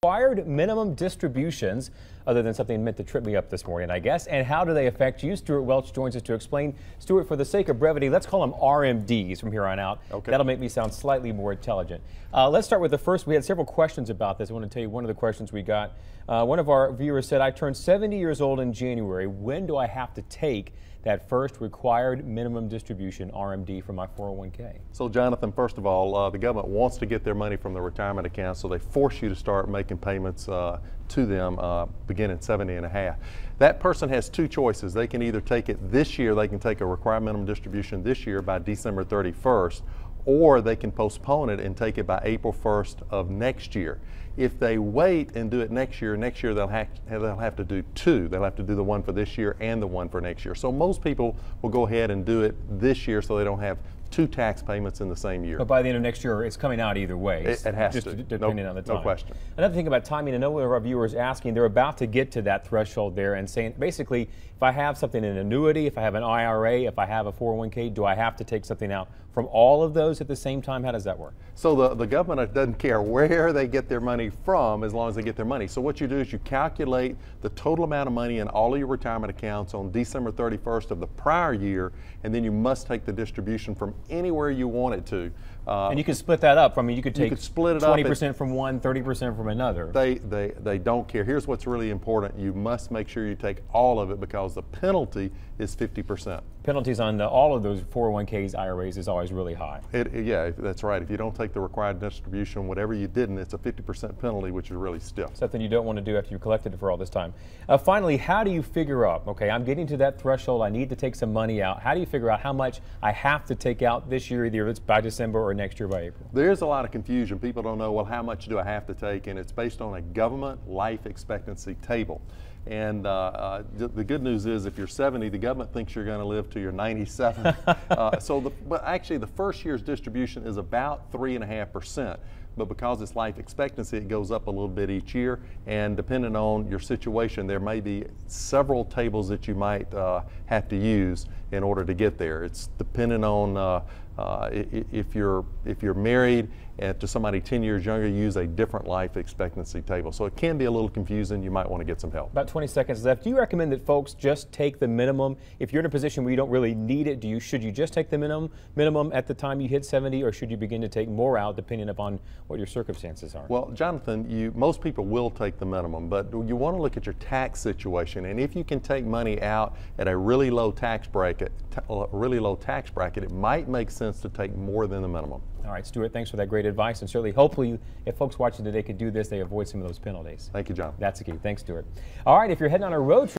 Required minimum distributions, other than something meant to trip me up this morning, I guess, and how do they affect you? Stewart Welch joins us to explain. Stewart, for the sake of brevity, let's call them RMDs from here on out. Okay. That'll make me sound slightly more intelligent. Let's start with the first. We had several questions about this. I want to tell you one of the questions we got. One of our viewers said, I turned 70 years old in January. When do I have to take that first required minimum distribution, RMD, from my 401k? So, Jonathan, first of all, the government wants to get their money from the retirement account, so they force you to start making payments to them beginning 70 and a half. That person has two choices. They can either take it this year, they can take a required minimum distribution this year by December 31st, or they can postpone it and take it by April 1st of next year. If they wait and do it next year they'll have to do two. They'll have to do the one for this year and the one for next year. So most people will go ahead and do it this year so they don't have two tax payments in the same year. But by the end of next year, it's coming out either way. It has just to. Depending on the time. No question. Another thing about timing, I know one of our viewers asking, they're about to get to that threshold there and saying, basically, if I have something in an annuity, if I have an IRA, if I have a 401k, do I have to take something out from all of those at the same time? How does that work? So the government doesn't care where they get their money from as long as they get their money. So what you do is you calculate the total amount of money in all of your retirement accounts on December 31st of the prior year, and then you must take the distribution from anywhere you want it to. And you can split that up. I mean, you could take 20% from one, 30% from another. They don't care. Here's what's really important. You must make sure you take all of it because the penalty is 50%. Penalties on all of those 401ks, IRAs is always really high. Yeah, that's right. If you don't take the required distribution, whatever you didn't, it's a 50% penalty, which is really stiff. Something you don't want to do after you've collected it for all this time. Finally, how do you figure out, okay, I'm getting to that threshold, I need to take some money out. How do you figure out how much I have to take out this year, either it's by December or next year by April? There's a lot of confusion. People don't know, well, how much do I have to take? And it's based on a government life expectancy table. And the good news is if you're 70, the government thinks you're going to live to your 97. But actually the first year's distribution is about 3.5%. But because it's life expectancy, it goes up a little bit each year. And depending on your situation, there may be several tables that you might have to use in order to get there. It's depending on if you're married to somebody 10 years younger, you use a different life expectancy table. So it can be a little confusing. You might want to get some help. About 20 seconds left. Do you recommend that folks just take the minimum? If you're in a position where you don't really need it, should you just take the minimum at the time you hit 70, or should you begin to take more out depending upon what your circumstances are? Well, Jonathan, most people will take the minimum, but you want to look at your tax situation. And if you can take money out at a really low tax bracket, it might make sense to take more than the minimum. All right, Stewart, thanks for that great advice. And certainly, hopefully, if folks watching today could do this, they avoid some of those penalties. Thank you, John. That's the key. Thanks, Stewart. All right, if you're heading on a road trip,